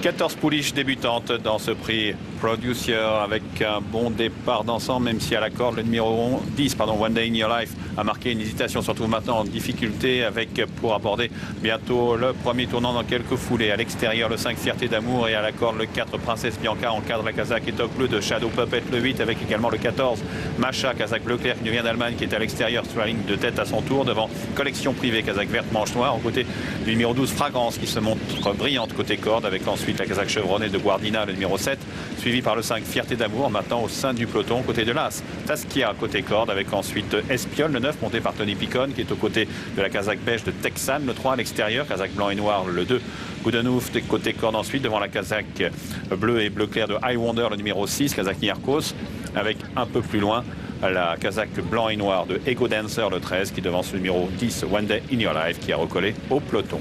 14 pouliches débutantes dans ce prix Producer avec un bon départ d'ensemble, même si à la corde le numéro 10, One Day in Your Life, a marqué une hésitation, se retrouve maintenant en difficulté pour aborder bientôt le premier tournant dans quelques foulées. À l'extérieur, le 5 Fierté d'amour et à la corde le 4 Princesse Bianca encadre la Kazakh et Toque Bleu de Shadow Puppet, le 8 avec également le 14 Macha, Kazakh bleu clair qui nous vient d'Allemagne, qui est à l'extérieur sur la ligne de tête à son tour devant Collection Privée, Kazakh verte manche noire, aux côtés du numéro 12 Fragrance qui se montre brillante côté corde avec ensuite la Kazakh chevronnée de Guardina, le numéro 7, suivi par le 5 Fierté d'amour, maintenant au sein du peloton, côté de l'As Taskia côté corde avec ensuite Espionne, le 9 monté par Tony Picon qui est aux côtés de la Kazakh beige de Texan, le 3 à l'extérieur, Kazakh blanc et noir, le 2 Goudenouf côté corde ensuite devant la Kazakh bleu et bleu clair de High Wonder, le numéro 6 Kazakh Niarkos, avec un peu plus loin la Kazakh blanc et noir de Ego Dancer, le 13 qui devance le numéro 10 One Day in Your Life qui a recollé au peloton.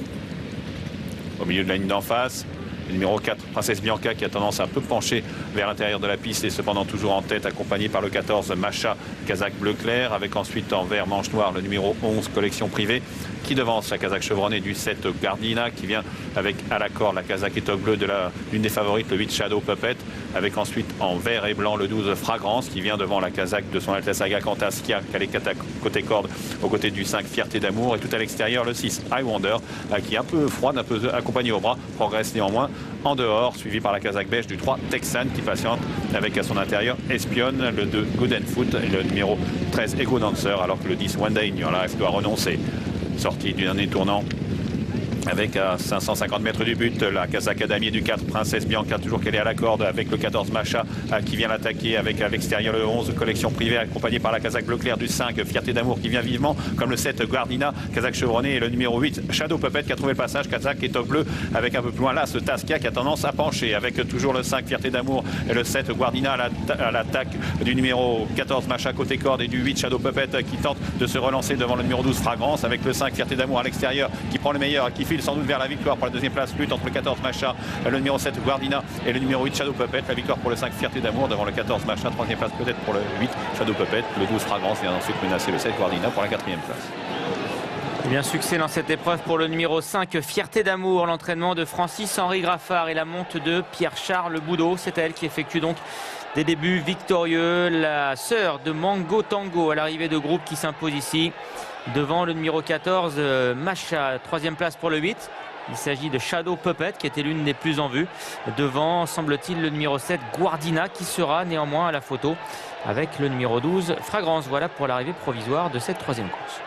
Au milieu de la ligne d'en face, le numéro 4, Princesse Bianca, qui a tendance à un peu pencher vers l'intérieur de la piste et cependant toujours en tête, accompagné par le 14, Macha, Kazakh bleu clair, avec ensuite en vert manche noire le numéro 11, Collection Privée, qui devance la Kazakh chevronnée du 7, Gardina, qui vient avec à la corde la Kazakh étoile bleue de l'une des favorites, le 8, Shadow Puppet, avec ensuite en vert et blanc le 12, Fragrance, qui vient devant la Kazakh de son Altesse Aga Kantas, qui a calé côté corde, aux côtés du 5, Fierté d'amour, et tout à l'extérieur le 6, High Wonder, qui est un peu froide, un peu accompagné au bras, progresse néanmoins en dehors, suivi par la Kazakh beige du 3 Texan qui patiente avec à son intérieur Espionne, le 2 Good and Foot et le numéro 13 Ego Dancer, alors que le 10 One Day in Your Life doit renoncer. Sortie du dernier tournant avec à 550 mètres du but la Kazakh damier du 4 Princesse Bianca, toujours qu'elle est à la corde, avec le 14 Macha qui vient l'attaquer, avec à l'extérieur le 11 Collection Privée accompagné par la Kazakh bleu clair du 5 Fierté d'amour qui vient vivement, comme le 7 Guardina, Kazakh chevronné, et le numéro 8 Shadow Puppet qui a trouvé le passage, Kazakh et Top bleu avec un peu plus loin là ce Taskia qui a tendance à pencher, avec toujours le 5 Fierté d'amour et le 7 Guardina à l'attaque du numéro 14 Macha côté corde et du 8 Shadow Puppet qui tente de se relancer devant le numéro 12 Fragrance, avec le 5 Fierté d'amour à l'extérieur qui prend le meilleur et qui file sans doute vers la victoire pour la deuxième place, lutte entre le 14 Macha, le numéro 7 Guardina et le numéro 8 Shadow Puppet, la victoire pour le 5 Fierté d'amour devant le 14 Macha, troisième place peut-être pour le 8 Shadow Puppet, le 12 Fragrance et ensuite menacé le 7 Guardina pour la quatrième place. Et bien succès dans cette épreuve pour le numéro 5 Fierté d'amour, l'entraînement de Francis-Henri Graffard et la monte de Pierre-Charles Boudot, c'est elle qui effectue donc des débuts victorieux, la sœur de Mango Tango à l'arrivée de groupe qui s'impose ici devant le numéro 14 Macha, troisième place pour le 8. Il s'agit de Shadow Puppet qui était l'une des plus en vue. Devant, semble-t-il, le numéro 7 Guardina qui sera néanmoins à la photo avec le numéro 12 Fragrance. Voilà pour l'arrivée provisoire de cette troisième course.